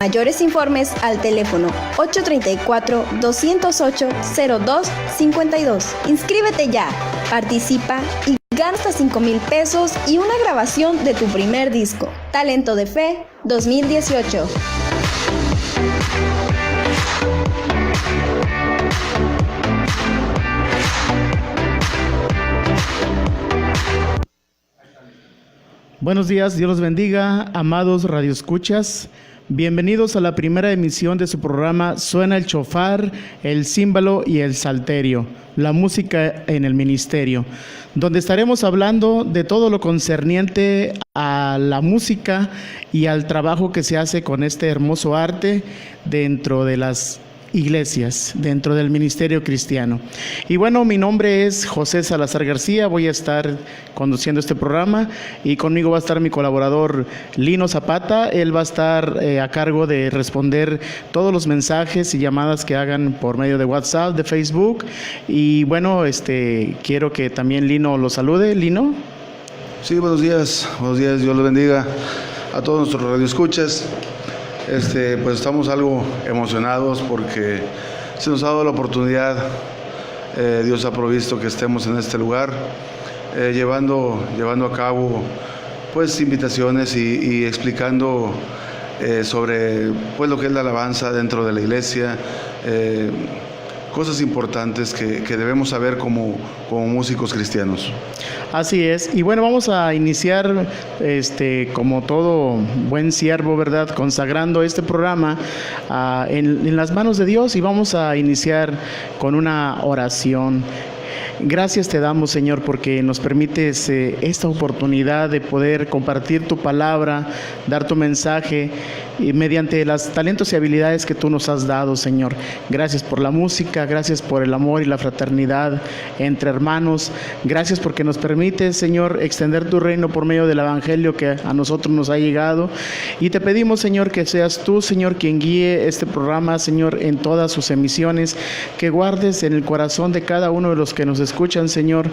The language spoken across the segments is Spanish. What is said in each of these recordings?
Mayores informes al teléfono 834-208-0252. Inscríbete ya, participa y gana hasta 5,000 pesos y una grabación de tu primer disco. Talento de Fe 2018. Buenos días, Dios los bendiga, amados radioescuchas. Bienvenidos a la primera emisión de su programa Suena el Chofar, el Címbalo y el Salterio, la música en el ministerio, donde estaremos hablando de todo lo concerniente a la música y al trabajo que se hace con este hermoso arte dentro de las iglesias, dentro del ministerio cristiano. Y bueno, mi nombre es José Salazar García, voy a estar conduciendo este programa y conmigo va a estar mi colaborador Lino Zapata. Él va a estar a cargo de responder todos los mensajes y llamadas que hagan por medio de WhatsApp, de Facebook. Y bueno, quiero que también Lino lo salude. Lino. Sí, buenos días, Dios los bendiga a todos nuestros radioescuchas. Pues estamos algo emocionados porque se nos ha dado la oportunidad, Dios ha provisto que estemos en este lugar, llevando a cabo pues invitaciones y explicando sobre pues lo que es la alabanza dentro de la iglesia, cosas importantes que debemos saber como músicos cristianos. Así es, y bueno, vamos a iniciar como todo buen siervo, ¿verdad?, consagrando este programa en las manos de Dios, y vamos a iniciar con una oración. Gracias te damos, Señor, porque nos permites esta oportunidad de poder compartir tu palabra, dar tu mensaje y mediante los talentos y habilidades que tú nos has dado, Señor. Gracias por la música, gracias por el amor y la fraternidad entre hermanos. Gracias porque nos permites, Señor, extender tu reino por medio del evangelio que a nosotros nos ha llegado. Y te pedimos, Señor, que seas tú, Señor, quien guíe este programa, Señor, en todas sus emisiones, que guardes en el corazón de cada uno de los que nos escuchan, Señor,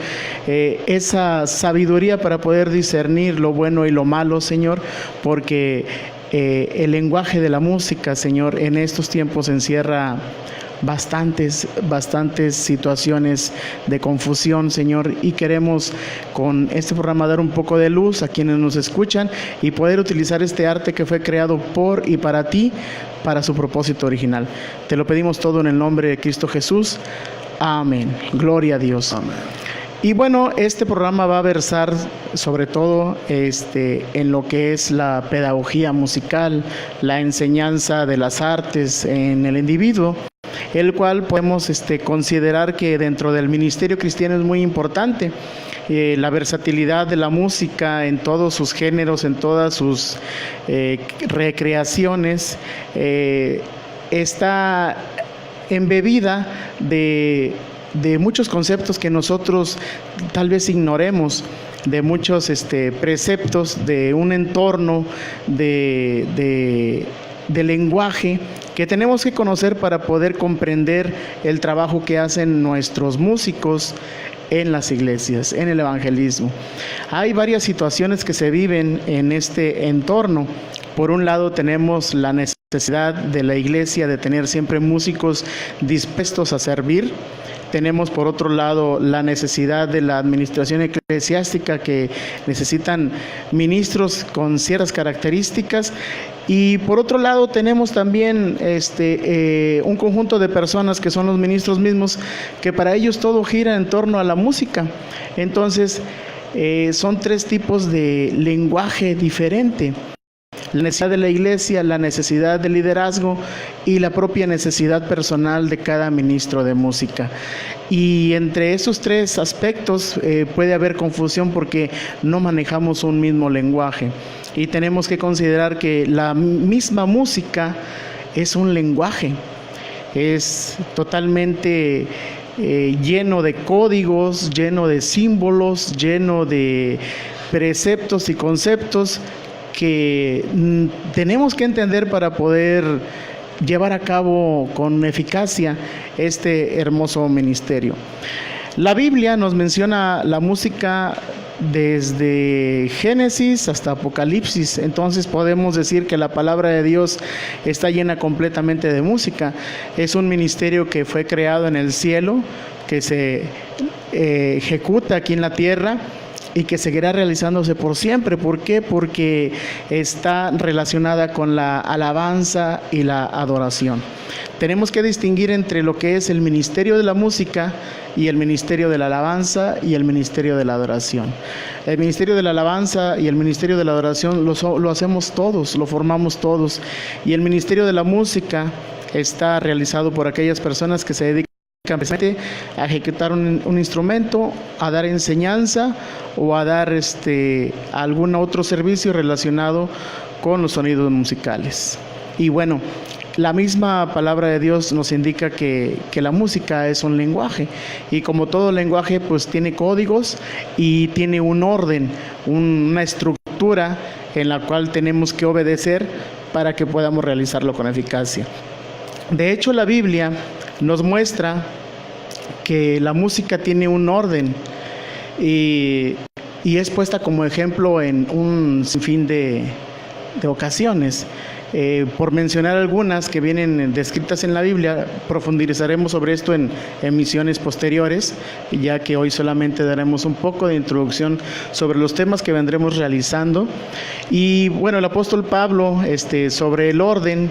esa sabiduría para poder discernir lo bueno y lo malo, Señor, porque el lenguaje de la música, Señor, en estos tiempos encierra bastantes situaciones de confusión, Señor, y queremos con este programa dar un poco de luz a quienes nos escuchan y poder utilizar este arte que fue creado por y para ti, para su propósito original. Te lo pedimos todo en el nombre de Cristo Jesús. Amén. Gloria a Dios. Amén. Y bueno, este programa va a versar sobre todo en lo que es la pedagogía musical, la enseñanza de las artes en el individuo, el cual podemos considerar que dentro del ministerio cristiano es muy importante. La versatilidad de la música en todos sus géneros, en todas sus recreaciones, está embebida de muchos conceptos que nosotros tal vez ignoremos, de muchos preceptos, de un entorno de lenguaje que tenemos que conocer para poder comprender el trabajo que hacen nuestros músicos en las iglesias, en el evangelismo. Hay varias situaciones que se viven en este entorno. Por un lado tenemos la necesidad de la iglesia de tener siempre músicos dispuestos a servir. Tenemos por otro lado la necesidad de la administración eclesiástica, que necesitan ministros con ciertas características. Y por otro lado tenemos también un conjunto de personas que son los ministros mismos, que para ellos todo gira en torno a la música. Entonces son tres tipos de lenguaje diferente: la necesidad de la iglesia, la necesidad de liderazgo y la propia necesidad personal de cada ministro de música. Y entre esos tres aspectos puede haber confusión porque no manejamos un mismo lenguaje. Y tenemos que considerar que la misma música es un lenguaje, es totalmente lleno de códigos, lleno de símbolos, lleno de preceptos y conceptos que tenemos que entender para poder llevar a cabo con eficacia este hermoso ministerio. La Biblia nos menciona la música desde Génesis hasta Apocalipsis. Entonces podemos decir que la palabra de Dios está llena completamente de música. Es un ministerio que fue creado en el cielo, que se ejecuta aquí en la tierra y que seguirá realizándose por siempre. ¿Por qué? Porque está relacionada con la alabanza y la adoración. Tenemos que distinguir entre lo que es el ministerio de la música y el ministerio de la alabanza y el ministerio de la adoración. El ministerio de la alabanza y el ministerio de la adoración lo hacemos todos, lo formamos todos. Y el ministerio de la música está realizado por aquellas personas que se dedican a ejecutar un instrumento, a dar enseñanza o a dar algún otro servicio relacionado con los sonidos musicales. Y bueno, la misma palabra de Dios nos indica que la música es un lenguaje, y como todo lenguaje pues tiene códigos y tiene un orden, una estructura en la cual tenemos que obedecer para que podamos realizarlo con eficacia. De hecho, la Biblia nos muestra que la música tiene un orden y es puesta como ejemplo en un sinfín de ocasiones. Por mencionar algunas que vienen descritas en la Biblia, profundizaremos sobre esto en emisiones posteriores, ya que hoy solamente daremos un poco de introducción sobre los temas que vendremos realizando. Y bueno, el apóstol Pablo, sobre el orden,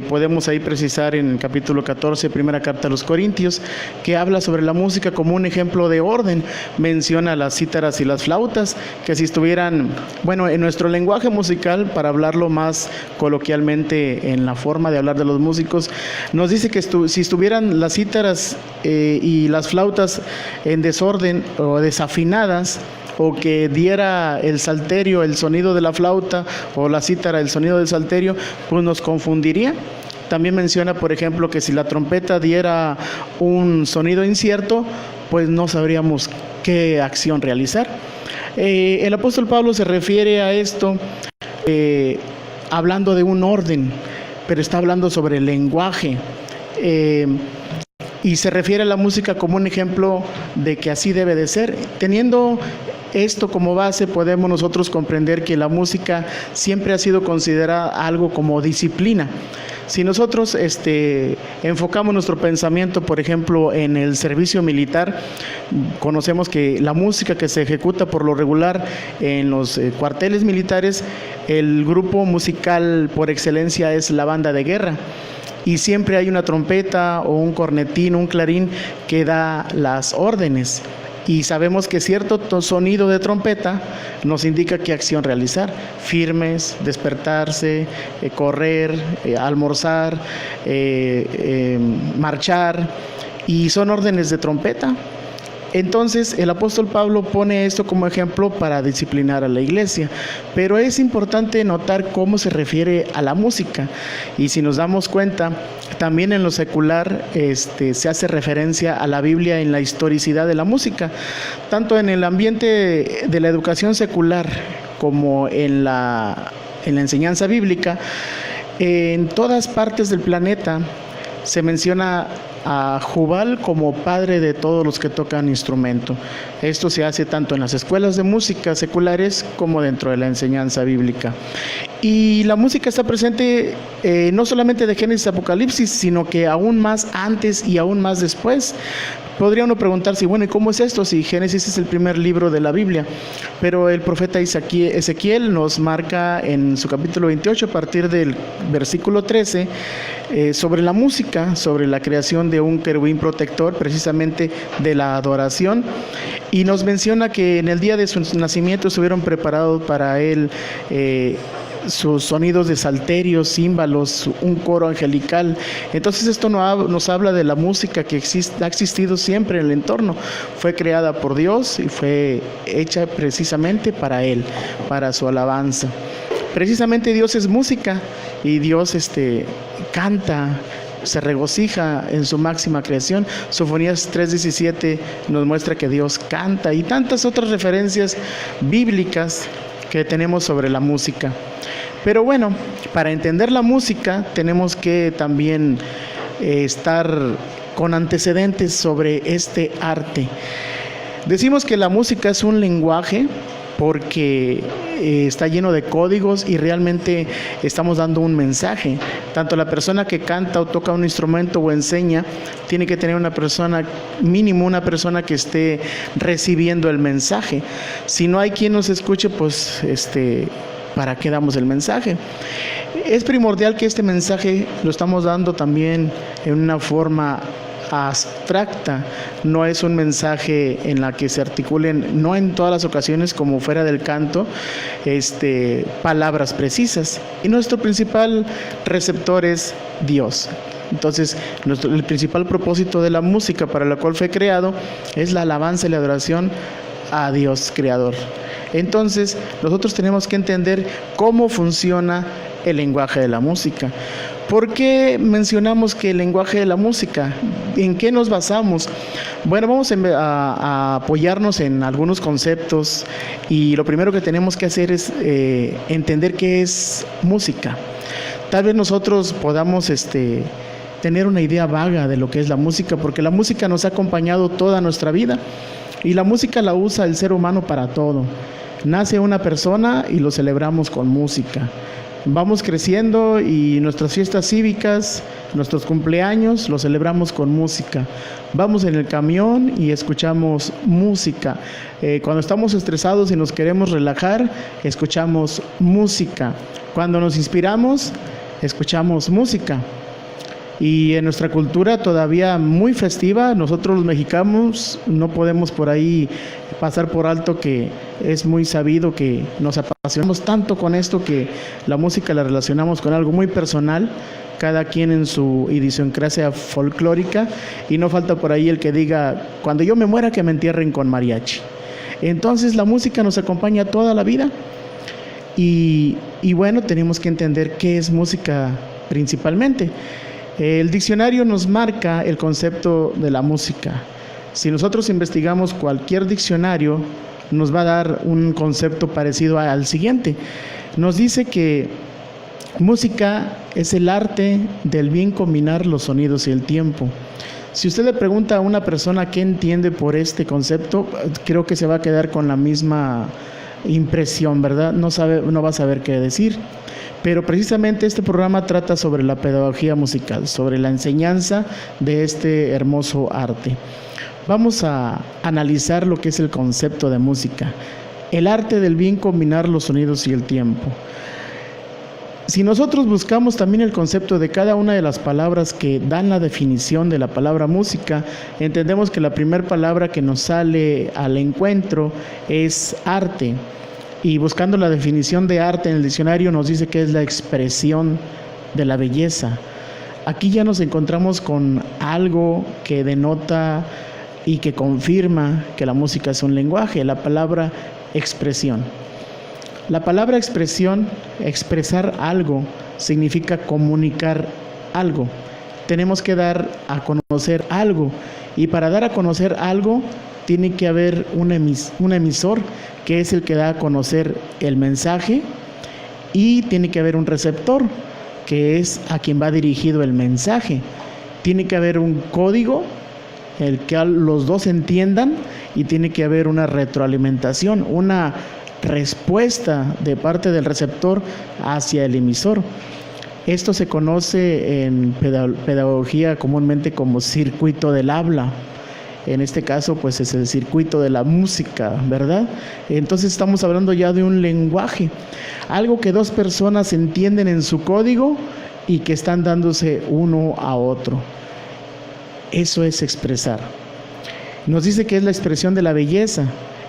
podemos ahí precisar en el capítulo 14, primera carta a los Corintios, que habla sobre la música como un ejemplo de orden. Menciona las cítaras y las flautas, que si estuvieran, bueno, en nuestro lenguaje musical, para hablarlo más coloquialmente en la forma de hablar de los músicos, nos dice que si estuvieran las cítaras y las flautas en desorden o desafinadas, o que diera el salterio el sonido de la flauta o la cítara el sonido del salterio, pues nos confundiría. También menciona, por ejemplo, que si la trompeta diera un sonido incierto, pues no sabríamos qué acción realizar. El apóstol Pablo se refiere a esto hablando de un orden, pero está hablando sobre el lenguaje. Y se refiere a la música como un ejemplo de que así debe de ser. Teniendo esto como base, podemos nosotros comprender que la música siempre ha sido considerada algo como disciplina. Si nosotros enfocamos nuestro pensamiento, por ejemplo, en el servicio militar, conocemos que la música que se ejecuta por lo regular en los cuarteles militares, el grupo musical por excelencia es la banda de guerra. Y siempre hay una trompeta o un cornetín, un clarín que da las órdenes. Y sabemos que cierto sonido de trompeta nos indica qué acción realizar: firmes, despertarse, correr, almorzar, marchar, y son órdenes de trompeta. Entonces el apóstol Pablo pone esto como ejemplo para disciplinar a la iglesia, pero es importante notar cómo se refiere a la música. Y si nos damos cuenta, también en lo secular se hace referencia a la Biblia en la historicidad de la música, tanto en el ambiente de la educación secular como en la enseñanza bíblica. En todas partes del planeta se menciona a Jubal como padre de todos los que tocan instrumento. Esto se hace tanto en las escuelas de música seculares como dentro de la enseñanza bíblica. Y la música está presente no solamente de Génesis a Apocalipsis, sino que aún más antes y aún más después. Podría uno preguntarse, bueno, ¿y cómo es esto? Si Génesis es el primer libro de la Biblia, pero el profeta Ezequiel nos marca en su capítulo 28, a partir del versículo 13, sobre la música, sobre la creación de un querubín protector, precisamente de la adoración, y nos menciona que en el día de su nacimiento estuvieron preparados para él sus sonidos de salterios, címbalos, un coro angelical. Entonces esto nos habla de la música que ha existido siempre en el entorno. Fue creada por Dios y fue hecha precisamente para Él, para su alabanza. Precisamente Dios es música, y Dios canta, se regocija en su máxima creación. Sofonías 3:17 nos muestra que Dios canta, y tantas otras referencias bíblicas que tenemos sobre la música. Pero bueno, para entender la música tenemos que también estar con antecedentes sobre este arte. Decimos que la música es un lenguaje porque está lleno de códigos y realmente estamos dando un mensaje. Tanto la persona que canta o toca un instrumento o enseña, tiene que tener una persona, mínimo una persona que esté recibiendo el mensaje. Si no hay quien nos escuche, pues ¿para qué damos el mensaje? Es primordial que este mensaje lo estamos dando también en una forma abstracta, no es un mensaje en la que se articulen, no en todas las ocasiones como fuera del canto, palabras precisas. Y nuestro principal receptor es Dios. Entonces, el principal propósito de la música para la cual fue creado es la alabanza y la adoración a Dios Creador. Entonces, nosotros tenemos que entender cómo funciona el lenguaje de la música. ¿Por qué mencionamos que el lenguaje de la música? ¿En qué nos basamos? Bueno, vamos a apoyarnos en algunos conceptos y lo primero que tenemos que hacer es entender qué es música. Tal vez nosotros podamos tener una idea vaga de lo que es la música, porque la música nos ha acompañado toda nuestra vida y la música la usa el ser humano para todo. Nace una persona y lo celebramos con música. Vamos creciendo y nuestras fiestas cívicas, nuestros cumpleaños, los celebramos con música. Vamos en el camión y escuchamos música. Cuando estamos estresados y nos queremos relajar, escuchamos música. Cuando nos inspiramos, escuchamos música. Y en nuestra cultura todavía muy festiva, nosotros los mexicanos no podemos por ahí pasar por alto que es muy sabido que nos apasionamos tanto con esto que la música la relacionamos con algo muy personal, cada quien en su idiosincrasia folclórica, y no falta por ahí el que diga, cuando yo me muera que me entierren con mariachi. Entonces la música nos acompaña toda la vida y bueno, tenemos que entender qué es música principalmente. El diccionario nos marca el concepto de la música. Si nosotros investigamos cualquier diccionario, nos va a dar un concepto parecido al siguiente. Nos dice que música es el arte del bien combinar los sonidos y el tiempo. Si usted le pregunta a una persona qué entiende por este concepto, creo que se va a quedar con la misma impresión, ¿verdad? No va a saber qué decir. Pero precisamente este programa trata sobre la pedagogía musical, sobre la enseñanza de este hermoso arte. Vamos a analizar lo que es el concepto de música, el arte del bien combinar los sonidos y el tiempo. Si nosotros buscamos también el concepto de cada una de las palabras que dan la definición de la palabra música, entendemos que la primera palabra que nos sale al encuentro es arte. Y buscando la definición de arte en el diccionario nos dice que es la expresión de la belleza. Aquí ya nos encontramos con algo que denota y que confirma que la música es un lenguaje, la palabra expresión. La palabra expresión, expresar algo, significa comunicar algo. Tenemos que dar a conocer algo, y para dar a conocer algo tiene que haber un emisor, que es el que da a conocer el mensaje, y tiene que haber un receptor, que es a quien va dirigido el mensaje. Tiene que haber un código, el que los dos entiendan, y tiene que haber una retroalimentación, una respuesta de parte del receptor hacia el emisor. Esto se conoce en pedagogía comúnmente como circuito del habla. En este caso, pues es el circuito de la música, ¿verdad? Entonces estamos hablando ya de un lenguaje, algo que dos personas entienden en su código y que están dándose uno a otro. Eso es expresar. Nos dice que es la expresión de la belleza.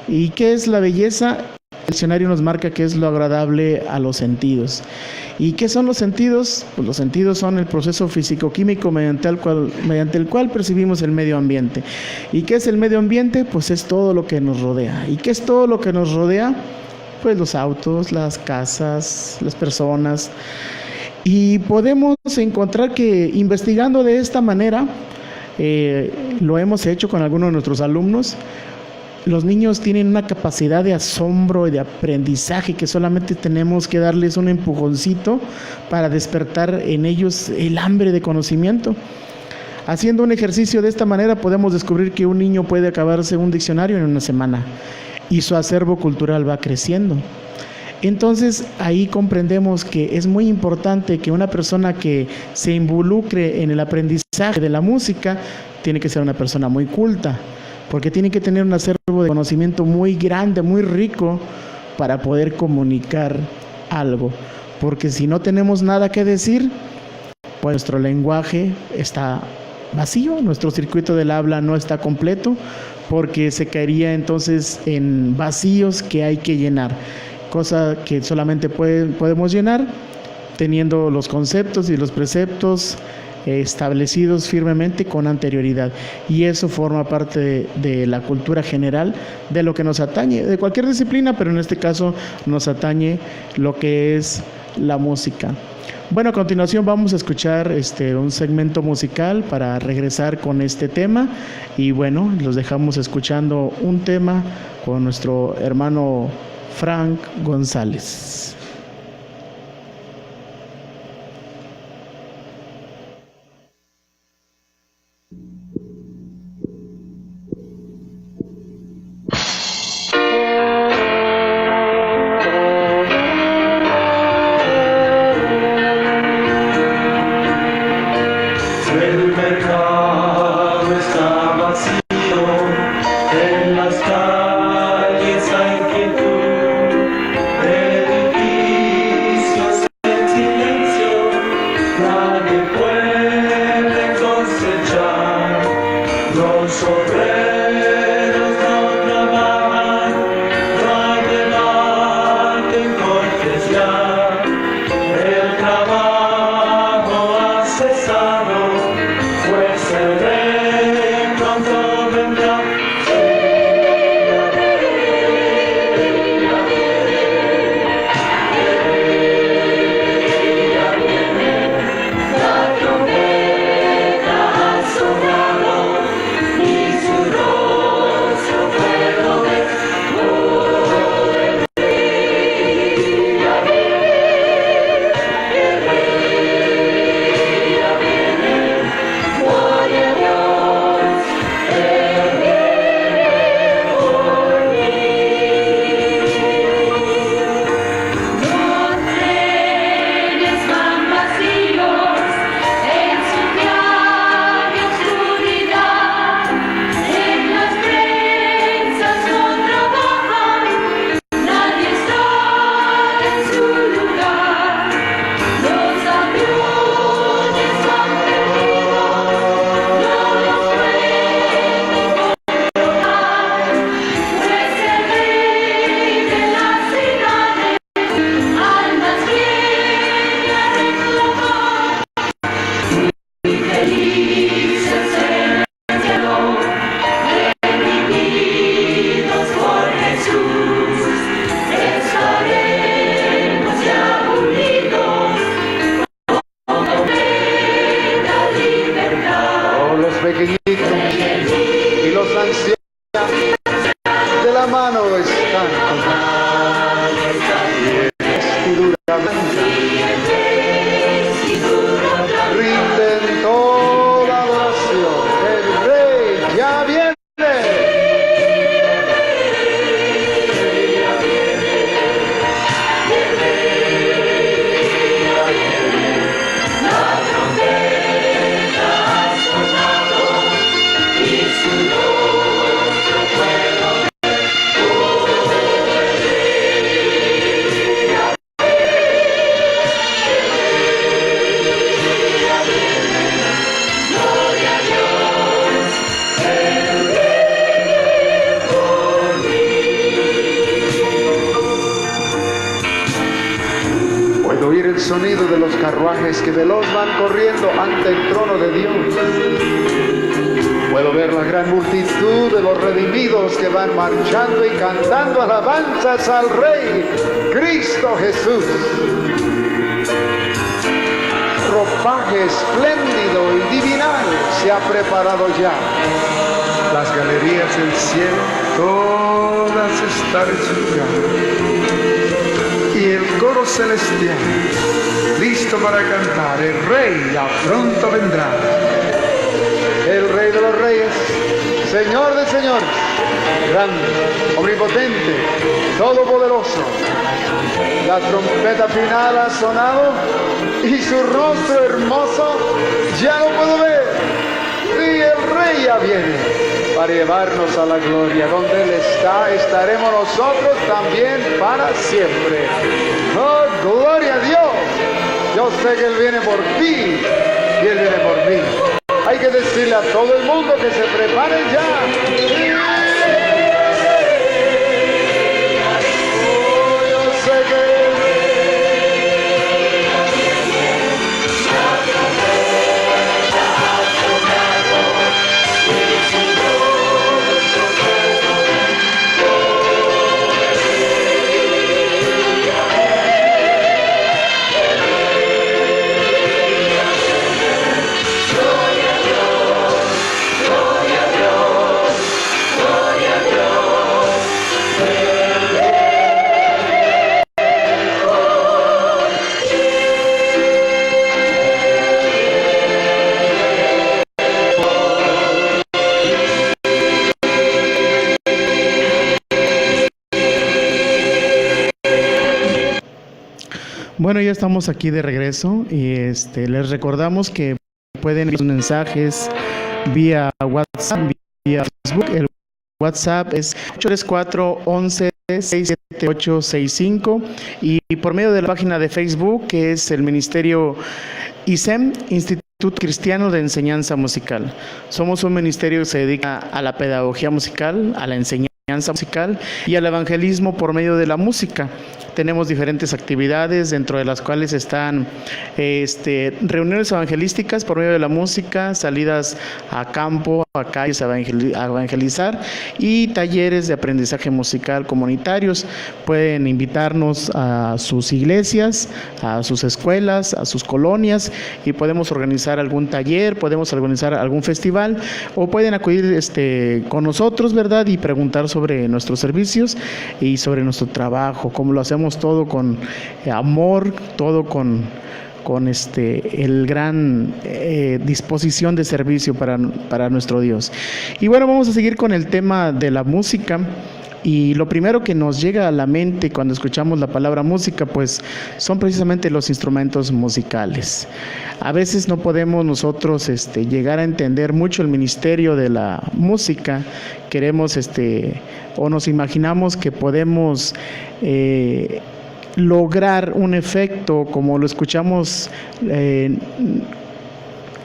¿Y qué es la belleza? El diccionario nos marca que es lo agradable a los sentidos. ¿Y qué son los sentidos? Pues los sentidos son el proceso físico-químico mediante el cual percibimos el medio ambiente. ¿Y qué es el medio ambiente? Pues es todo lo que nos rodea. ¿Y qué es todo lo que nos rodea? Pues los autos, las casas, las personas. Y podemos encontrar que investigando de esta manera, lo hemos hecho con algunos de nuestros alumnos. Los niños tienen una capacidad de asombro y de aprendizaje que solamente tenemos que darles un empujoncito para despertar en ellos el hambre de conocimiento. Haciendo un ejercicio de esta manera podemos descubrir que un niño puede acabarse un diccionario en una semana y su acervo cultural va creciendo. Entonces ahí comprendemos que es muy importante que una persona que se involucre en el aprendizaje de la música tiene que ser una persona muy culta, porque tiene que tener un acervo de conocimiento muy grande, muy rico, para poder comunicar algo. Porque si no tenemos nada que decir, pues nuestro lenguaje está vacío, nuestro circuito del habla no está completo, porque se caería entonces en vacíos que hay que llenar. Cosa que solamente podemos llenar teniendo los conceptos y los preceptos establecidos firmemente con anterioridad, y eso forma parte de la cultura general de lo que nos atañe, de cualquier disciplina, pero en este caso nos atañe lo que es la música. Bueno, a continuación vamos a escuchar un segmento musical para regresar con este tema, y bueno, los dejamos escuchando un tema con nuestro hermano Frank González. El mercado está vacío, en las calles hay quietud, edificios en silencio, nadie puede cosechar, los obreros no trabajan, no hay debate en cortesía, el trabajo ha cesado. Pues el rey pronto vendrá. La trompeta ha sonado y su rostro puedo ver. El rey ya viene, el rey ya viene. Gloria a Dios, Él viene por mí. Los trenes van vacíos en su viaje oscuridad, en las prensas no trabajan, nadie está en su lugar. Los aviones van perdidos, no los pueden controlar, pues el rey de las ciudades almas viene a reclamar. Muy felices en el cielo, redimidos por Jesús, estaremos ya unidos como plena libertad. Oh, los pequeñitos y los ancianos de la mano están vestidura blanca, rinden toda adoración. El rey ya viene. La trompeta ha sonado y su rostro puedo ver. Gloria a Dios, Él viene por mí. Puedo oír el sonido de los carruajes que veloz van corriendo ante el trono de Dios. Puedo ver la gran multitud de los redimidos que van marchando y cantando alabanzas al Rey, Cristo Jesús. Ropaje espléndido y divinal se ha preparado ya. Las galerías del cielo, todas están en su lugar. Y el coro celestial, listo para cantar, el Rey ya pronto vendrá. reyes, Señor de señores, grande, omnipotente, todopoderoso. La trompeta final ha sonado y su rostro hermoso ya lo puedo ver. Y el rey ya viene para llevarnos a la gloria. Donde Él está, estaremos nosotros también para siempre. ¡Oh, gloria a Dios! Yo sé que Él viene por ti y Él viene por mí. Hay que decirle a todo el mundo que se preparen ya. Oh, yo sé que Bueno, ya estamos aquí de regreso y les recordamos que pueden enviar mensajes vía WhatsApp, vía Facebook. El WhatsApp es 834-11-67865 y por medio de la página de Facebook, que es el Ministerio ISEM, Instituto Cristiano de Enseñanza Musical. Somos un ministerio que se dedica a la pedagogía musical, a la enseñanza musical y al evangelismo por medio de la música. Tenemos diferentes actividades, dentro de las cuales están reuniones evangelísticas por medio de la música, salidas a campo, a calles a evangelizar y talleres de aprendizaje musical comunitarios. Pueden invitarnos a sus iglesias, a sus escuelas, a sus colonias y podemos organizar algún taller, podemos organizar algún festival o pueden acudir con nosotros, ¿verdad? Y preguntar sobre nuestros servicios y sobre nuestro trabajo, cómo lo hacemos todo con amor, todo con el gran disposición de servicio para nuestro Dios. Y bueno, vamos a seguir con el tema de la música. Y lo primero que nos llega a la mente cuando escuchamos la palabra música, pues son precisamente los instrumentos musicales. A veces no podemos nosotros llegar a entender mucho el ministerio de la música. Queremos o nos imaginamos que podemos lograr un efecto como lo escuchamos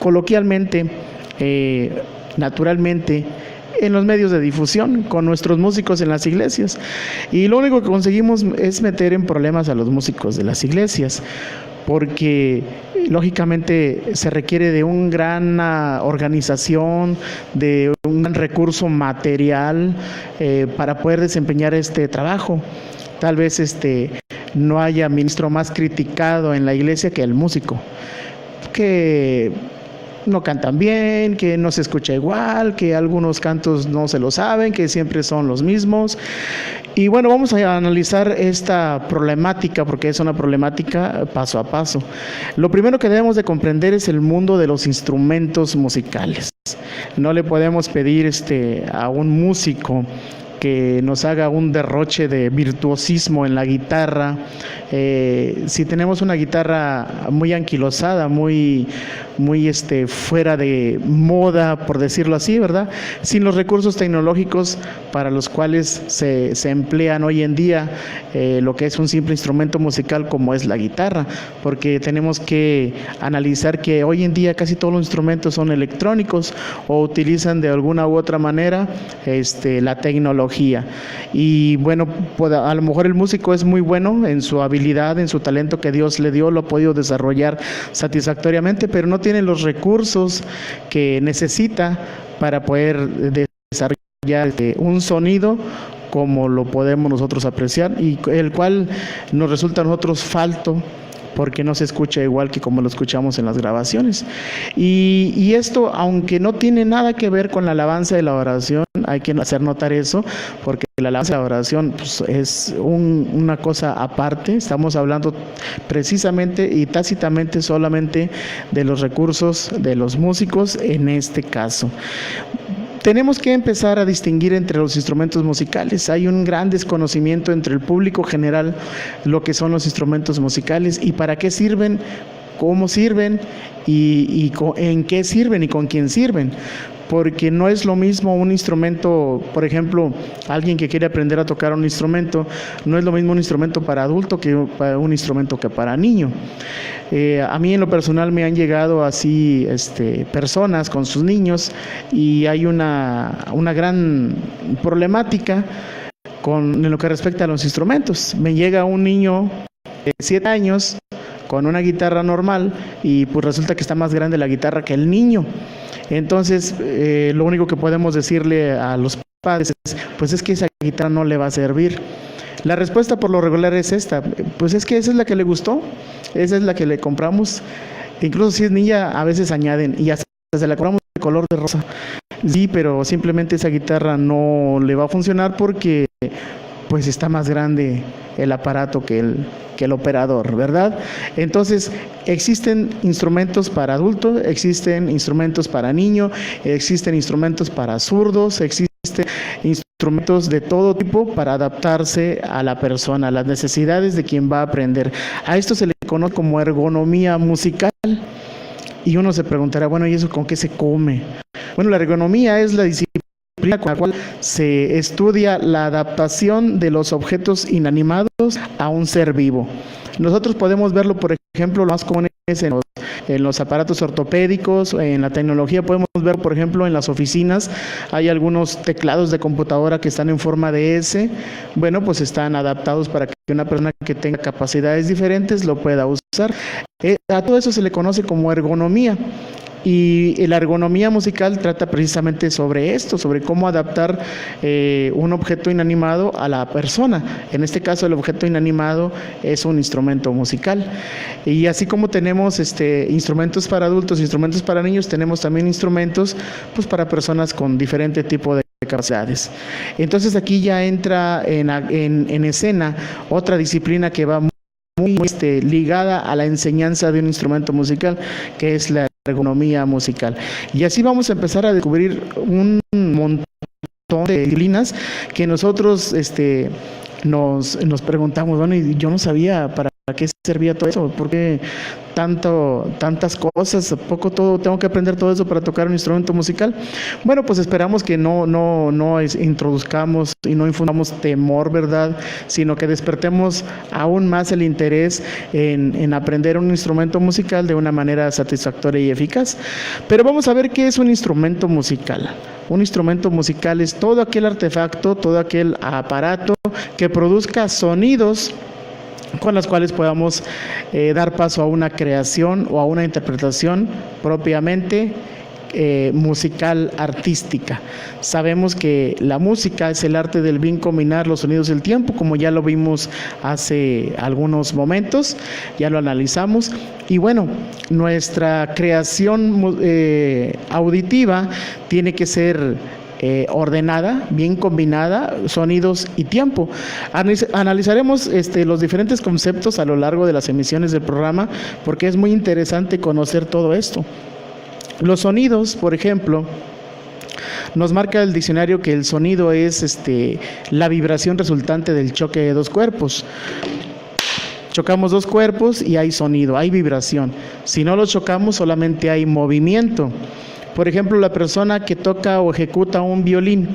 coloquialmente, naturalmente, en los medios de difusión, con nuestros músicos en las iglesias. Y lo único que conseguimos es meter en problemas a los músicos de las iglesias, porque lógicamente se requiere de una gran organización, de un gran recurso material para poder desempeñar este trabajo. Tal vez no haya ministro más criticado en la iglesia que el músico, que no cantan bien, que no se escucha igual, que algunos cantos no se lo saben, que siempre son los mismos. Y bueno, vamos a analizar esta problemática porque es una problemática paso a paso. Lo primero que debemos de comprender es el mundo de los instrumentos musicales. No le podemos pedir a un músico que nos haga un derroche de virtuosismo en la guitarra. Si tenemos una guitarra muy anquilosada, muy fuera de moda, por decirlo así, ¿verdad? Sin los recursos tecnológicos para los cuales se emplean hoy en día lo que es un simple instrumento musical como es la guitarra, porque tenemos que analizar que hoy en día casi todos los instrumentos son electrónicos o utilizan de alguna u otra manera la tecnología. Y bueno, a lo mejor el músico es muy bueno en su habilidad, en su talento que Dios le dio, lo ha podido desarrollar satisfactoriamente, pero no tiene los recursos que necesita para poder desarrollar un sonido como lo podemos nosotros apreciar y el cual nos resulta a nosotros falto, porque no se escucha igual que como lo escuchamos en las grabaciones. Y esto, aunque no tiene nada que ver con la alabanza y la oración, hay que hacer notar eso, porque la alabanza y la oración pues, es una cosa aparte. Estamos hablando precisamente y tácitamente solamente de los recursos de los músicos en este caso. Tenemos que empezar a distinguir entre los instrumentos musicales. Hay un gran desconocimiento entre el público general lo que son los instrumentos musicales y para qué sirven, cómo sirven y en qué sirven y con quién sirven. Porque no es lo mismo un instrumento, por ejemplo, alguien que quiere aprender a tocar un instrumento, no es lo mismo un instrumento para adulto que un instrumento que para niño. A mí en lo personal me han llegado así personas con sus niños y hay una gran problemática en lo que respecta a los instrumentos. Me llega un niño de 7 años con una guitarra normal y pues resulta que está más grande la guitarra que el niño. Entonces, lo único que podemos decirle a los padres es, pues es que esa guitarra no le va a servir. La respuesta por lo regular es esta, pues es que esa es la que le gustó, esa es la que le compramos. Incluso si es niña, a veces añaden, y hasta se la compramos de color de rosa. Sí, pero simplemente esa guitarra no le va a funcionar porque pues está más grande el aparato que el operador, ¿verdad? Entonces, existen instrumentos para adultos, existen instrumentos para niños, existen instrumentos para zurdos, existen instrumentos de todo tipo para adaptarse a la persona, a las necesidades de quien va a aprender. A esto se le conoce como ergonomía musical. Y uno se preguntará, bueno, ¿y eso con qué se come? Bueno, la ergonomía es la disciplina con la cual se estudia la adaptación de los objetos inanimados a un ser vivo. Nosotros podemos verlo, por ejemplo, lo más común es en los aparatos ortopédicos, en la tecnología podemos ver, por ejemplo, en las oficinas, hay algunos teclados de computadora que están en forma de S, bueno, pues están adaptados para que una persona que tenga capacidades diferentes lo pueda usar. A todo eso se le conoce como ergonomía. Y la ergonomía musical trata precisamente sobre esto, sobre cómo adaptar un objeto inanimado a la persona. En este caso, el objeto inanimado es un instrumento musical. Y así como tenemos instrumentos para adultos, instrumentos para niños, tenemos también instrumentos pues, para personas con diferente tipo de capacidades. Entonces aquí ya entra en escena otra disciplina que va muy ligada a la enseñanza de un instrumento musical, que es la ergonomía musical. Y así vamos a empezar a descubrir un montón de disciplinas que nosotros nos preguntamos, bueno, y yo no sabía para qué servía todo eso, por qué tantas cosas, poco todo, tengo que aprender todo eso para tocar un instrumento musical. Bueno, pues esperamos que no introduzcamos y no infundamos temor, ¿verdad? Sino que despertemos aún más el interés en aprender un instrumento musical de una manera satisfactoria y eficaz. Pero vamos a ver qué es un instrumento musical. Un instrumento musical es todo aquel artefacto, todo aquel aparato que produzca sonidos con las cuales podamos dar paso a una creación o a una interpretación propiamente musical, artística. Sabemos que la música es el arte del bien combinar los sonidos del tiempo, como ya lo vimos hace algunos momentos, ya lo analizamos. Y bueno, nuestra creación auditiva tiene que ser ordenada, bien combinada, sonidos y tiempo. Analizaremos los diferentes conceptos a lo largo de las emisiones del programa, porque es muy interesante conocer todo esto. Los sonidos, por ejemplo, nos marca el diccionario que el sonido es la vibración resultante del choque de dos cuerpos. Chocamos dos cuerpos y hay sonido, hay vibración. Si no los chocamos, solamente hay movimiento. Por ejemplo, la persona que toca o ejecuta un violín,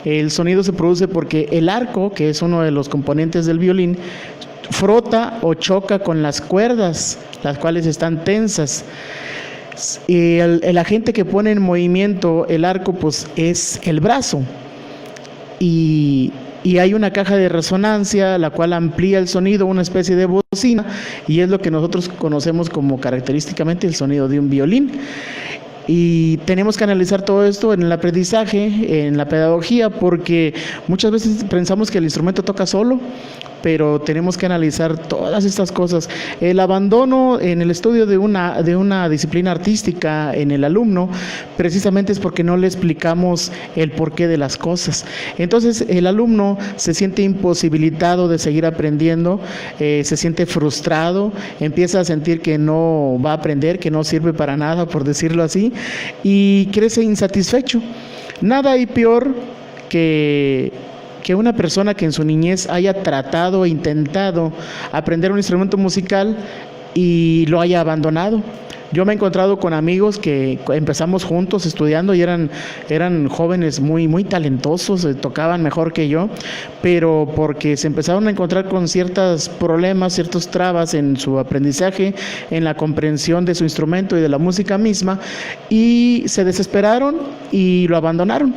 el sonido se produce porque el arco, que es uno de los componentes del violín, frota o choca con las cuerdas, las cuales están tensas. Y el agente que pone en movimiento el arco, pues es el brazo. Y hay una caja de resonancia, la cual amplía el sonido, una especie de bocina, y es lo que nosotros conocemos como característicamente el sonido de un violín. Y tenemos que analizar todo esto en el aprendizaje, en la pedagogía, porque muchas veces pensamos que el instrumento toca solo, pero tenemos que analizar todas estas cosas. El abandono en el estudio de una disciplina artística en el alumno, precisamente es porque no le explicamos el porqué de las cosas. Entonces el alumno se siente imposibilitado de seguir aprendiendo, se siente frustrado, empieza a sentir que no va a aprender, que no sirve para nada, por decirlo así, y crece insatisfecho. Nada hay peor que una persona que en su niñez haya tratado e intentado aprender un instrumento musical y lo haya abandonado. Yo me he encontrado con amigos que empezamos juntos estudiando y eran jóvenes muy talentosos, tocaban mejor que yo, pero porque se empezaron a encontrar con ciertos problemas, ciertos trabas en su aprendizaje, en la comprensión de su instrumento y de la música misma, y se desesperaron y lo abandonaron.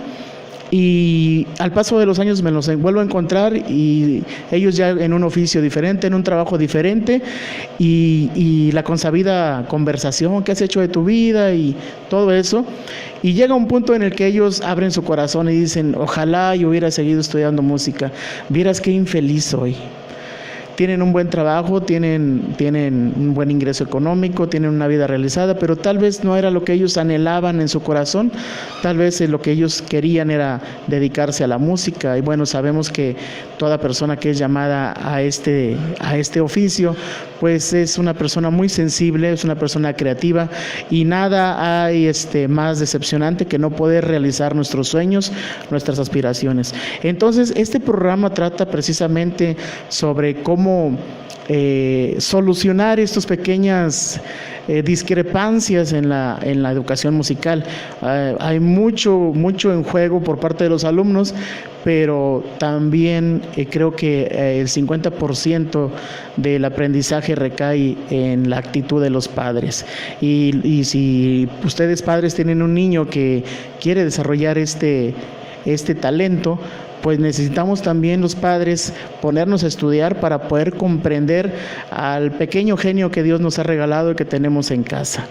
Y al paso de los años me los vuelvo a encontrar y ellos ya en un oficio diferente, en un trabajo diferente y la consabida conversación, ¿qué has hecho de tu vida? Y todo eso. Y llega un punto en el que ellos abren su corazón y dicen, ojalá yo hubiera seguido estudiando música, vieras qué infeliz soy. Tienen un buen trabajo, tienen un buen ingreso económico, tienen una vida realizada, pero tal vez no era lo que ellos anhelaban en su corazón, tal vez lo que ellos querían era dedicarse a la música. Y bueno, sabemos que toda persona que es llamada a este oficio, pues es una persona muy sensible, es una persona creativa y nada hay más decepcionante que no poder realizar nuestros sueños, nuestras aspiraciones. Entonces, este programa trata precisamente sobre cómo solucionar estas pequeñas discrepancias en la educación musical. Hay mucho en juego por parte de los alumnos, pero también creo que el 50% del aprendizaje recae en la actitud de los padres. Y si ustedes padres tienen un niño que quiere desarrollar este talento, pues necesitamos también los padres ponernos a estudiar para poder comprender al pequeño genio que Dios nos ha regalado y que tenemos en casa.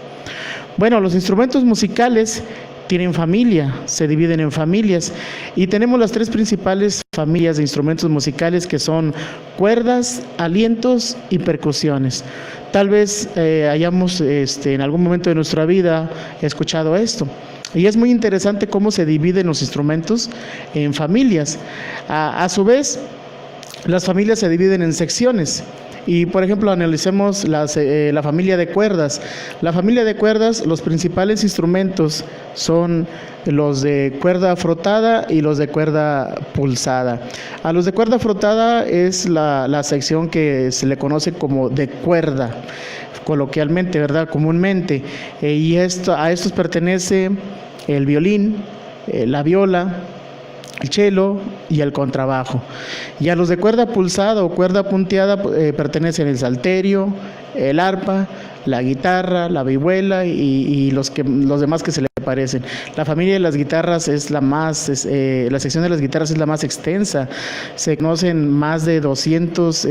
Bueno, los instrumentos musicales tienen familia, se dividen en familias y tenemos las tres principales familias de instrumentos musicales que son cuerdas, alientos y percusiones. Tal vez hayamos en algún momento de nuestra vida escuchado esto. Y es muy interesante cómo se dividen los instrumentos en familias. A su vez, las familias se dividen en secciones. Y por ejemplo, analicemos la familia de cuerdas. La familia de cuerdas, los principales instrumentos son los de cuerda frotada y los de cuerda pulsada. A los de cuerda frotada es la sección que se le conoce como de cuerda, coloquialmente, ¿verdad? Comúnmente. Y a estos pertenece el violín, la viola, el cello y el contrabajo. Y a los de cuerda pulsada o cuerda punteada pertenecen el salterio, el arpa, la guitarra, la vihuela y los demás que se le parecen. La familia de las guitarras es la sección de las guitarras es la más extensa. Se conocen más de 200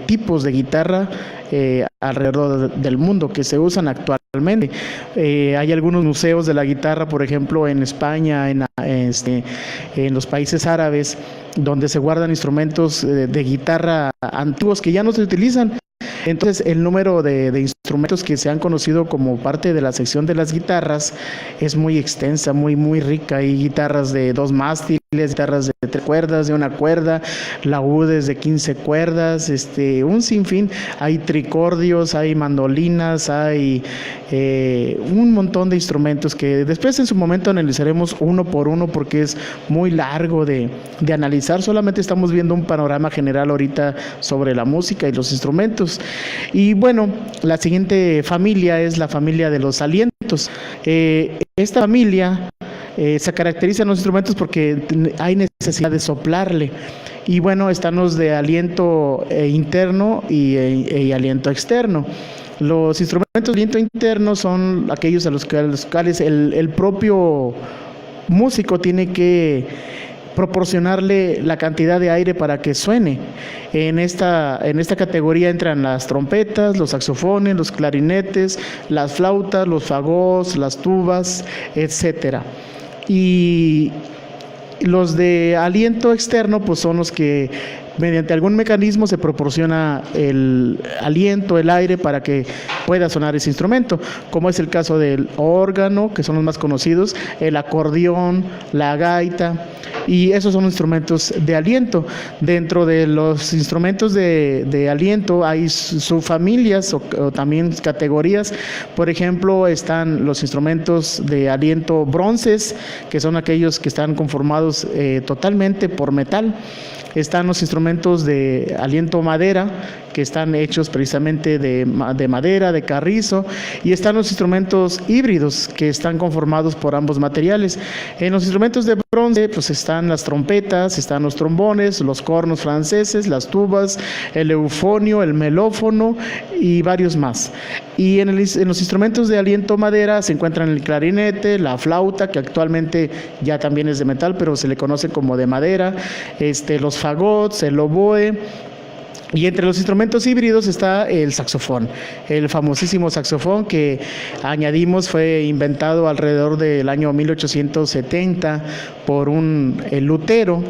tipos de guitarra alrededor del mundo que se usan actualmente. Hay algunos museos de la guitarra, por ejemplo, en España, en los países árabes, donde se guardan instrumentos de guitarra antiguos que ya no se utilizan. Entonces, el número de instrumentos que se han conocido como parte de la sección de las guitarras es muy extensa, muy rica. Hay guitarras de 2 mástiles, guitarras de 3 cuerdas, de 1 cuerda, laúdes de 15 cuerdas, un sinfín. Hay tricordios, hay mandolinas, hay un montón de instrumentos que después en su momento analizaremos uno por uno porque es muy largo de analizar. Solamente estamos viendo un panorama general ahorita sobre la música y los instrumentos. Y bueno, la siguiente familia es la familia de los alientos. Esta familia se caracteriza en los instrumentos porque hay necesidad de soplarle. Y bueno, están los de aliento interno y aliento externo. Los instrumentos de aliento interno son aquellos a los cuales el propio músico tiene que proporcionarle la cantidad de aire para que suene. En esta categoría entran las trompetas, los saxofones, los clarinetes, las flautas, los fagots, las tubas, etcétera. Y los de aliento externo pues son los que Mediante algún mecanismo se proporciona el aliento, el aire, para que pueda sonar ese instrumento, como es el caso del órgano, que son los más conocidos, el acordeón, la gaita, y esos son instrumentos de aliento. Dentro de los instrumentos de aliento hay subfamilias o también categorías. Por ejemplo, están los instrumentos de aliento bronces, que son aquellos que están conformados totalmente por metal. Están los instrumentos de aliento madera, que están hechos precisamente de madera, de carrizo, y están los instrumentos híbridos, que están conformados por ambos materiales. En los instrumentos de bronce, pues están las trompetas, están los trombones, los cornos franceses, las tubas, el eufonio, el melófono y varios más. Y en los instrumentos de aliento madera se encuentran el clarinete, la flauta, que actualmente ya también es de metal, pero se le conoce como de madera, los fagots, el oboe. Y entre los instrumentos híbridos está el saxofón, el famosísimo saxofón que añadimos, fue inventado alrededor del año 1870 por el lutero.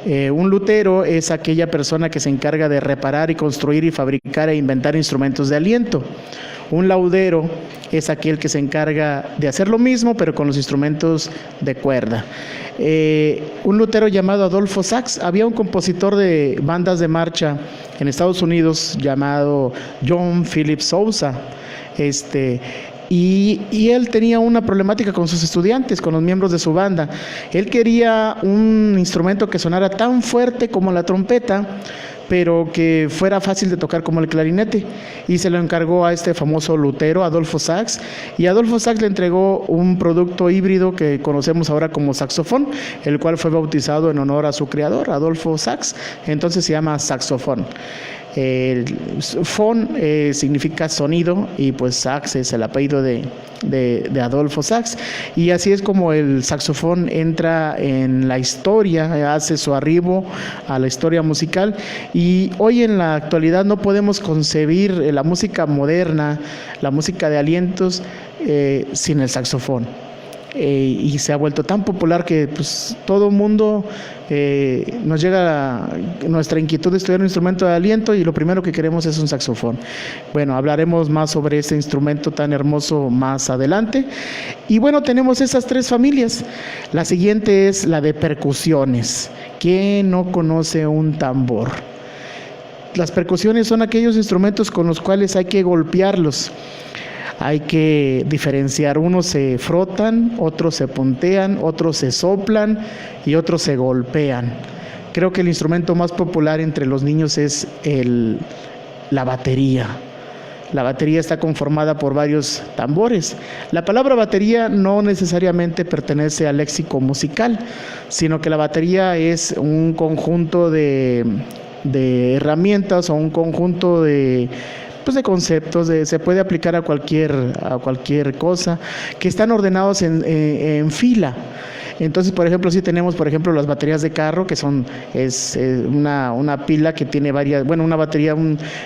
Un lutero es aquella persona que se encarga de reparar y construir y fabricar e inventar instrumentos de aliento. Un laudero es aquel que se encarga de hacer lo mismo, pero con los instrumentos de cuerda. Un lutero llamado Adolfo Sax, había un compositor de bandas de marcha en Estados Unidos llamado John Philip Sousa, y él tenía una problemática con sus estudiantes, con los miembros de su banda. Él quería un instrumento que sonara tan fuerte como la trompeta, pero que fuera fácil de tocar como el clarinete, y se lo encargó a este famoso lutero, Adolfo Sax, y Adolfo Sax le entregó un producto híbrido que conocemos ahora como saxofón, el cual fue bautizado en honor a su creador, Adolfo Sax. Entonces se llama saxofón. El fon significa sonido, y pues Sax es el apellido de Adolfo Sax, y así es como el saxofón entra en la historia, hace su arribo a la historia musical. Y hoy en la actualidad no podemos concebir la música moderna, la música de alientos, sin el saxofón. Y se ha vuelto tan popular que pues todo el mundo nos llega nuestra inquietud de estudiar un instrumento de aliento, y lo primero que queremos es un saxofón. Bueno, hablaremos más sobre este instrumento tan hermoso más adelante. Y bueno, tenemos esas tres familias. La siguiente es la de percusiones. ¿Quién no conoce un tambor? Las percusiones son aquellos instrumentos con los cuales hay que golpearlos. Hay que diferenciar, unos se frotan, otros se puntean, otros se soplan y otros se golpean. Creo que el instrumento más popular entre los niños es la batería. La batería está conformada por varios tambores. La palabra batería no necesariamente pertenece al léxico musical, sino que la batería es un conjunto de herramientas o un conjunto de conceptos, se puede aplicar a cualquier cosa, que están ordenados en fila. Entonces, por ejemplo, sí tenemos, las baterías de carro, que es una pila que tiene varias, una batería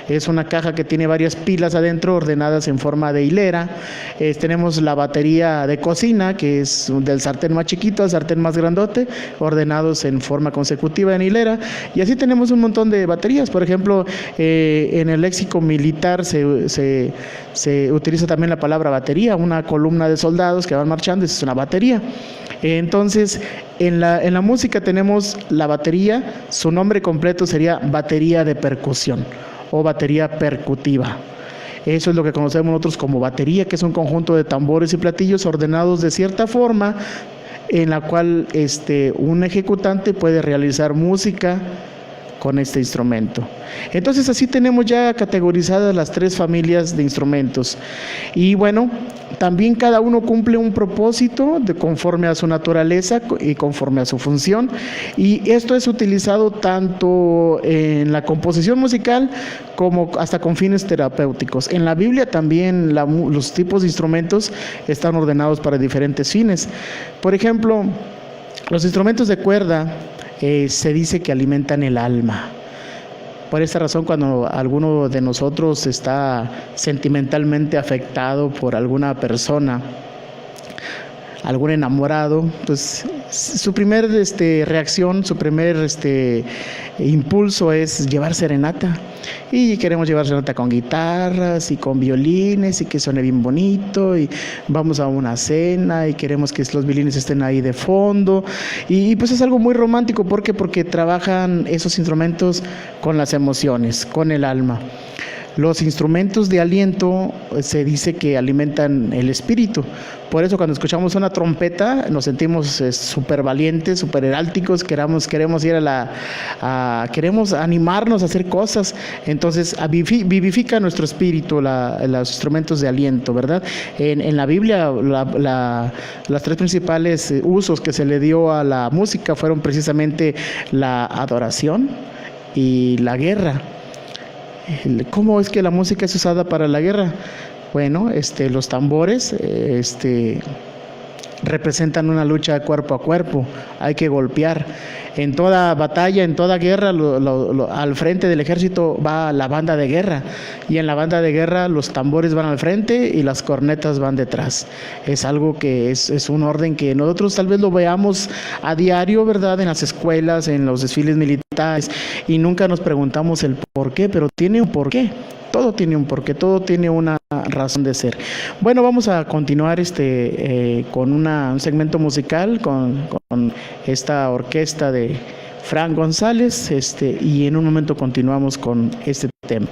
es una caja que tiene varias pilas adentro ordenadas en forma de hilera. Tenemos la batería de cocina, que es del sartén más chiquito al sartén más grandote, ordenados en forma consecutiva en hilera. Y así tenemos un montón de baterías. Por ejemplo, en el léxico militar se utiliza también la palabra batería, una columna de soldados que van marchando, esa es una batería. Entonces, en la música tenemos la batería, su nombre completo sería batería de percusión o batería percutiva. Eso es lo que conocemos nosotros como batería, que es un conjunto de tambores y platillos ordenados de cierta forma, en la cual un ejecutante puede realizar música con este instrumento. Entonces así tenemos ya categorizadas las tres familias de instrumentos. Y bueno, también cada uno cumple un propósito conforme a su naturaleza y conforme a su función. Y esto es utilizado tanto en la composición musical como hasta con fines terapéuticos. En la Biblia también los tipos de instrumentos están ordenados para diferentes fines. Por ejemplo, los instrumentos de cuerda se dice que alimentan el alma. Por esta razón, cuando alguno de nosotros está sentimentalmente afectado por alguna persona, algún enamorado, pues su primer reacción, su primer impulso es llevar serenata. Y queremos llevar serenata con guitarras y con violines y que suene bien bonito, y vamos a una cena y queremos que los violines estén ahí de fondo, y pues es algo muy romántico. ¿Por qué? Porque trabajan esos instrumentos con las emociones, con el alma. Los instrumentos de aliento se dice que alimentan el espíritu. Por eso cuando escuchamos una trompeta nos sentimos súper valientes, súper herálticos, queremos ir queremos animarnos a hacer cosas. Entonces vivifica nuestro espíritu los instrumentos de aliento, ¿verdad? En la Biblia las tres principales usos que se le dio a la música fueron precisamente la adoración y la guerra. ¿Cómo es que la música es usada para la guerra? Bueno, los tambores representan una lucha cuerpo a cuerpo, hay que golpear. En toda batalla, en toda guerra, al frente del ejército va la banda de guerra, y en la banda de guerra los tambores van al frente y las cornetas van detrás. Es algo que es un orden que nosotros tal vez lo veamos a diario, ¿verdad? En las escuelas, en los desfiles militares, y nunca nos preguntamos el por qué, pero tiene un porqué. Todo tiene un porqué, todo tiene una razón de ser. Bueno, vamos a continuar con un segmento musical con esta orquesta de Fran González, y en un momento continuamos con este tema.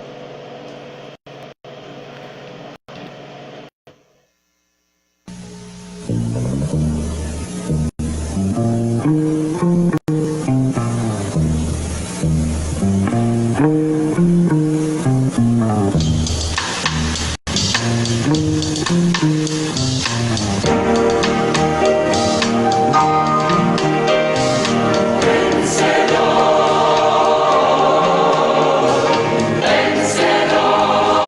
Vencedor,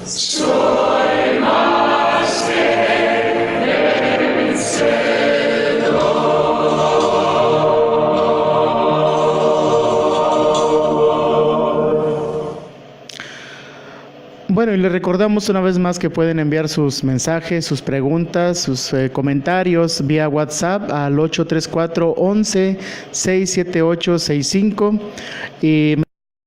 soy más que vencedor. Bueno, y les recordamos una vez más que pueden enviar sus mensajes, sus preguntas, sus comentarios vía WhatsApp al 834-11-67865 y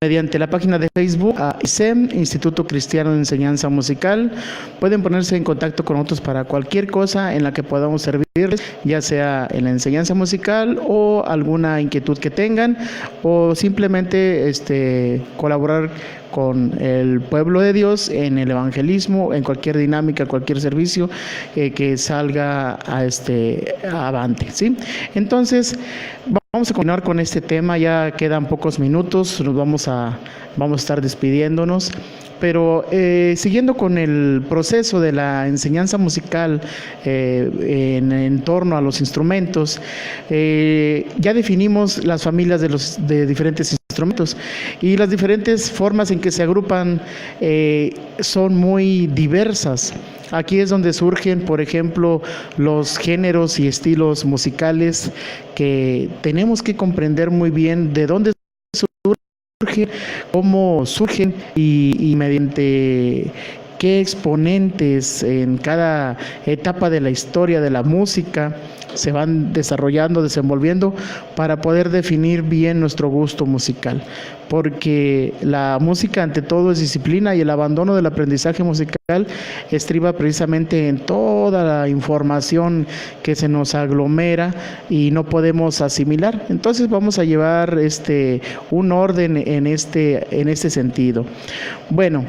mediante la página de Facebook ISEM, Instituto Cristiano de Enseñanza Musical. Pueden ponerse en contacto con nosotros para cualquier cosa en la que podamos servirles, ya sea en la enseñanza musical o alguna inquietud que tengan, o simplemente colaborar con el pueblo de Dios en el evangelismo, en cualquier dinámica, cualquier servicio que salga avante, ¿sí? Entonces, vamos a continuar con este tema, ya quedan pocos minutos, vamos a estar despidiéndonos, pero siguiendo con el proceso de la enseñanza musical en torno a los instrumentos, ya definimos las familias de diferentes instrumentos y las diferentes formas en que se agrupan son muy diversas. Aquí es donde surgen, por ejemplo, los géneros y estilos musicales que tenemos que comprender muy bien de dónde surgen, cómo surgen y mediante qué exponentes en cada etapa de la historia de la música se van desarrollando, desenvolviendo para poder definir bien nuestro gusto musical, porque la música ante todo es disciplina y el abandono del aprendizaje musical estriba precisamente en toda la información que se nos aglomera y no podemos asimilar. Entonces vamos a llevar un orden en este sentido. Bueno,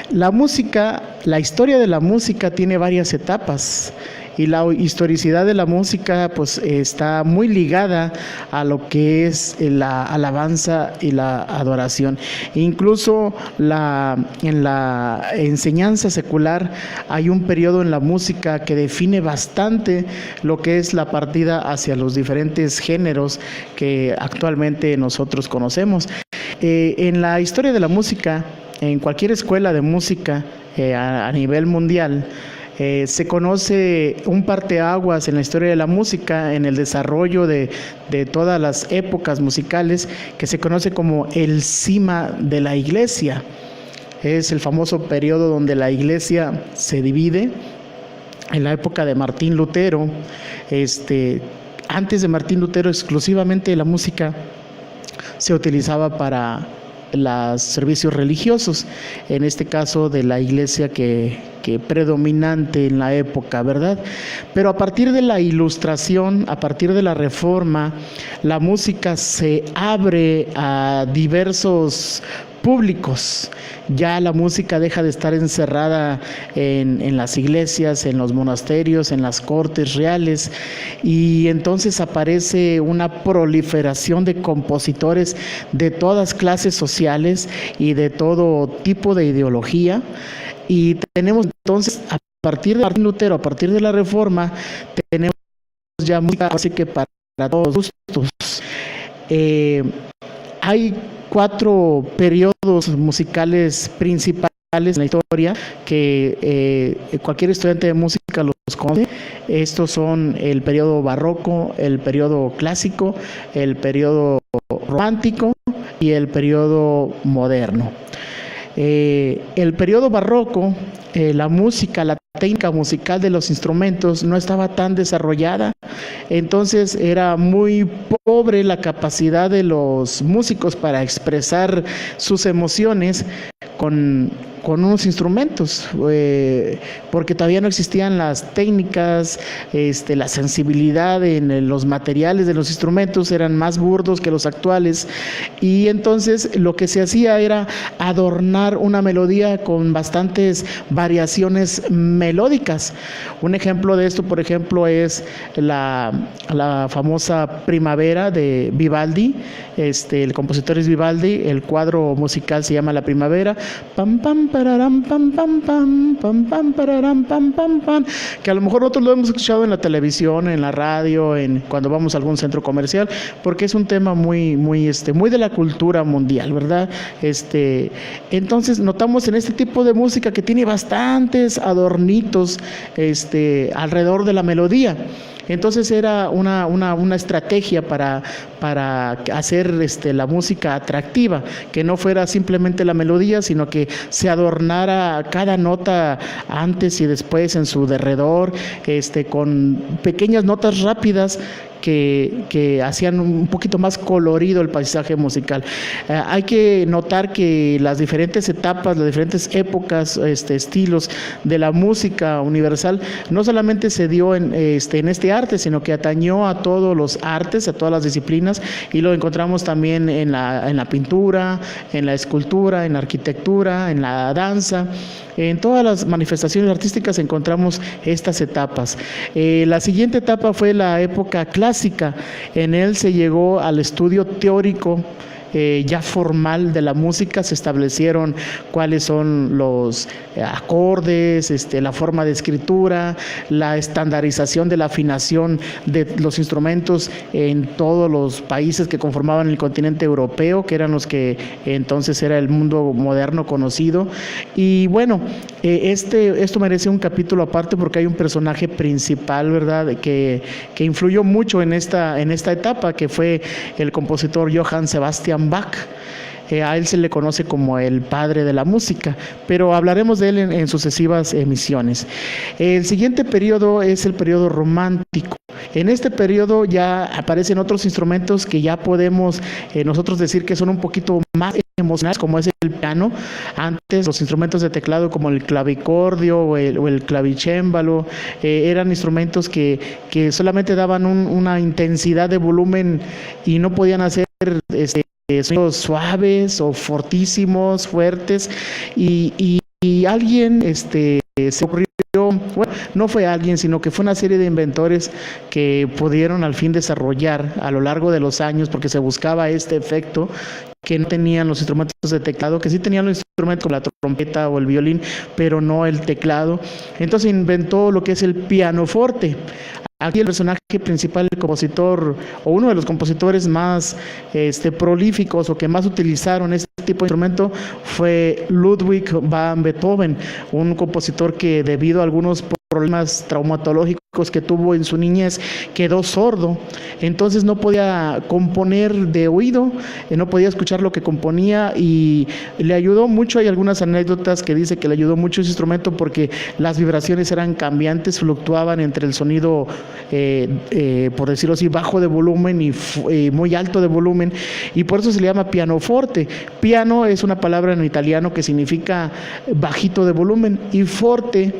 la música, la historia de la música tiene varias etapas y la historicidad de la música pues está muy ligada a lo que es la alabanza y la adoración. Incluso en la enseñanza secular hay un periodo en la música que define bastante lo que es la partida hacia los diferentes géneros que actualmente nosotros conocemos. En la historia de la música, en cualquier escuela de música a nivel mundial, se conoce un parteaguas en la historia de la música, en el desarrollo de todas las épocas musicales, que se conoce como el cima de la iglesia. Es el famoso periodo donde la iglesia se divide. En la época de Martín Lutero, antes de Martín Lutero exclusivamente la música se utilizaba para los servicios religiosos, en este caso de la iglesia que predominante en la época, ¿verdad? Pero a partir de la Ilustración, a partir de la Reforma, la música se abre a diversos públicos. Ya la música deja de estar encerrada en las iglesias, en los monasterios, en las cortes reales, y entonces aparece una proliferación de compositores de todas clases sociales y de todo tipo de ideología. Y tenemos entonces, a partir de Martín Lutero, a partir de la Reforma, tenemos ya música así que para todos gustos. Hay 4 periodos musicales principales en la historia que cualquier estudiante de música los conoce. Estos son el periodo barroco, el periodo clásico, el periodo romántico y el periodo moderno. El periodo barroco, la música, la técnica musical de los instrumentos no estaba tan desarrollada, entonces era muy pobre la capacidad de los músicos para expresar sus emociones con unos instrumentos, porque todavía no existían las técnicas, la sensibilidad en los materiales de los instrumentos eran más burdos que los actuales, y entonces lo que se hacía era adornar una melodía con bastantes variaciones melódicas. Un ejemplo de esto, por ejemplo, es la famosa Primavera de Vivaldi. El compositor es Vivaldi, el cuadro musical se llama La Primavera. Pam, pam, pararam, pam, pam, pam, pam, pam, pararam, pam, pam, pam, que a lo mejor nosotros lo hemos escuchado en la televisión, en la radio, cuando vamos a algún centro comercial, porque es un tema muy de la cultura mundial, ¿verdad? Entonces notamos en este tipo de música que tiene bastantes adornitos alrededor de la melodía. Entonces era una estrategia para hacer la música atractiva, que no fuera simplemente la melodía, sino que se adornara cada nota antes y después en su derredor, con pequeñas notas rápidas que hacían un poquito más colorido el paisaje musical. Hay que notar que las diferentes etapas, las diferentes épocas, estilos de la música universal, no solamente se dio en este arte, sino que atañó a todos los artes, a todas las disciplinas, y lo encontramos también en la pintura, en la escultura, en la arquitectura, en la danza. En todas las manifestaciones artísticas encontramos estas etapas. La siguiente etapa fue la época clásica. En él se llegó al estudio teórico ya formal de la música, se establecieron cuáles son los acordes, la forma de escritura, la estandarización de la afinación de los instrumentos en todos los países que conformaban el continente europeo, que eran los que entonces era el mundo moderno conocido. Y bueno, esto merece un capítulo aparte porque hay un personaje principal, ¿verdad?, que influyó mucho en esta etapa, que fue el compositor Johann Sebastian Bach. A él se le conoce como el padre de la música, pero hablaremos de él en sucesivas emisiones. El siguiente periodo es el periodo romántico. En este periodo ya aparecen otros instrumentos que ya podemos nosotros decir que son un poquito más emocionales, como es el piano. Antes los instrumentos de teclado como el clavicordio o el clavicémbalo eran instrumentos que solamente daban una intensidad de volumen y no podían hacer sonidos suaves o fortísimos, fuertes, y alguien se ocurrió, bueno, no fue alguien, sino que fue una serie de inventores que pudieron al fin desarrollar a lo largo de los años, porque se buscaba este efecto que no tenían los instrumentos de teclado, que sí tenían los instrumentos como la trompeta o el violín, pero no el teclado. Entonces inventó lo que es el pianoforte. Aquí el personaje principal, el compositor o uno de los compositores más prolíficos o que más utilizaron este tipo de instrumento fue Ludwig van Beethoven, un compositor que debido a algunos problemas traumatológicos que tuvo en su niñez quedó sordo, entonces no podía componer de oído, no podía escuchar lo que componía, y le ayudó mucho. Hay algunas anécdotas que dice que le ayudó mucho ese instrumento porque las vibraciones eran cambiantes, fluctuaban entre el sonido por decirlo así, bajo de volumen y muy alto de volumen, y por eso se le llama pianoforte. Piano es una palabra en italiano que significa bajito de volumen, y forte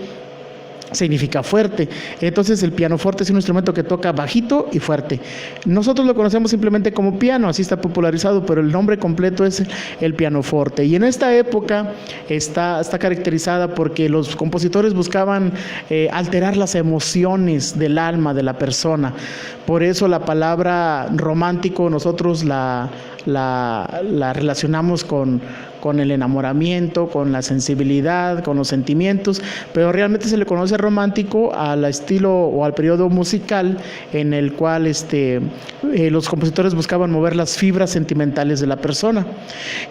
significa fuerte. Entonces el pianoforte es un instrumento que toca bajito y fuerte. Nosotros lo conocemos simplemente como piano, así está popularizado, pero el nombre completo es el pianoforte. Y en esta época está caracterizada porque los compositores buscaban alterar las emociones del alma de la persona. Por eso la palabra romántico nosotros la relacionamos con el enamoramiento, con la sensibilidad, con los sentimientos, pero realmente se le conoce romántico al estilo o al periodo musical en el cual los compositores buscaban mover las fibras sentimentales de la persona.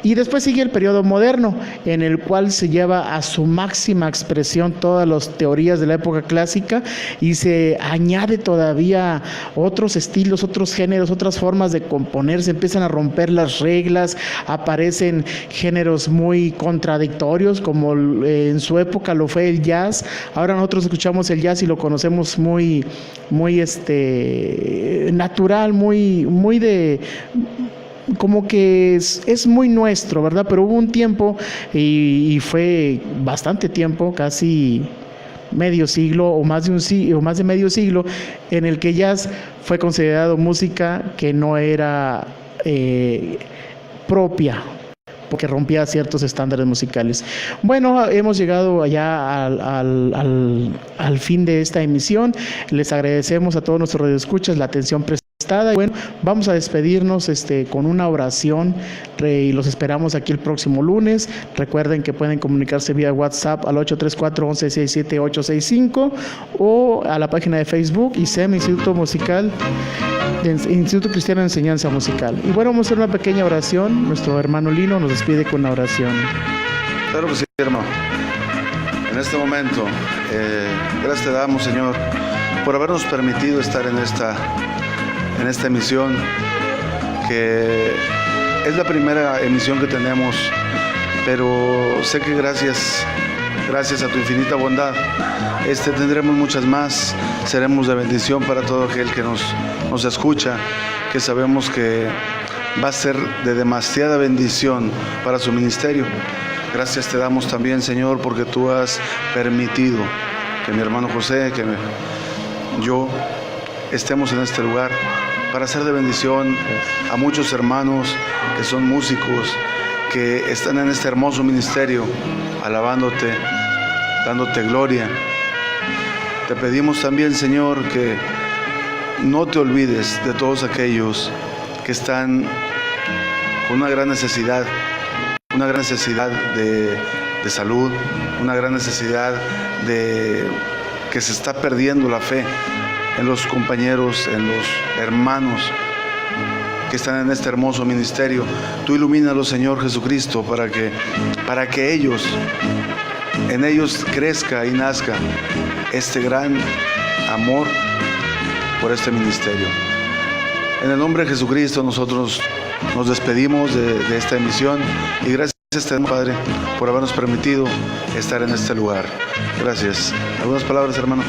Y después sigue el periodo moderno, en el cual se lleva a su máxima expresión todas las teorías de la época clásica y se añade todavía otros estilos, otros géneros, otras formas de componer, se empiezan a romper las reglas, aparecen géneros muy contradictorios, como en su época lo fue el jazz. Ahora nosotros escuchamos el jazz y lo conocemos muy natural, muy de, como que es muy nuestro, ¿verdad? Pero hubo un tiempo y fue bastante tiempo, casi medio siglo o más de medio siglo, en el que jazz fue considerado música que no era propia, porque rompía ciertos estándares musicales. Bueno, hemos llegado allá al fin de esta emisión. Les agradecemos a todos nuestros radioescuchas la atención prestada Y bueno, vamos a despedirnos con una oración y los esperamos aquí el próximo lunes. Recuerden que pueden comunicarse vía WhatsApp al 834-1167-865 o a la página de Facebook ICEM, Instituto Cristiano de Enseñanza Musical. Y bueno, vamos a hacer una pequeña oración. Nuestro hermano Lino nos despide con una oración. Claro que sí, hermano. En este momento, gracias te damos, Señor, por habernos permitido estar en esta emisión, que es la primera emisión que tenemos, pero sé que gracias a tu infinita bondad, tendremos muchas más, seremos de bendición para todo aquel que nos escucha, que sabemos que va a ser de demasiada bendición para su ministerio. Gracias te damos también, Señor, porque tú has permitido que mi hermano José, que yo estemos en este lugar para ser de bendición a muchos hermanos que son músicos, que están en este hermoso ministerio, alabándote, dándote gloria. Te pedimos también, Señor, que no te olvides de todos aquellos que están con una gran necesidad de salud, una gran necesidad de que se está perdiendo la fe en los compañeros, en los hermanos que están en este hermoso ministerio. Tú ilumínalos, Señor Jesucristo, para que en ellos crezca y nazca este gran amor por este ministerio. En el nombre de Jesucristo nosotros nos despedimos de esta emisión y gracias a Padre por habernos permitido estar en este lugar. Gracias. ¿Algunas palabras, hermano?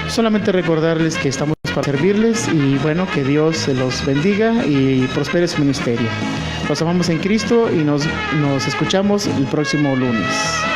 Solamente recordarles que estamos para servirles y bueno, que Dios se los bendiga y prospere su ministerio. Los amamos en Cristo y nos escuchamos el próximo lunes.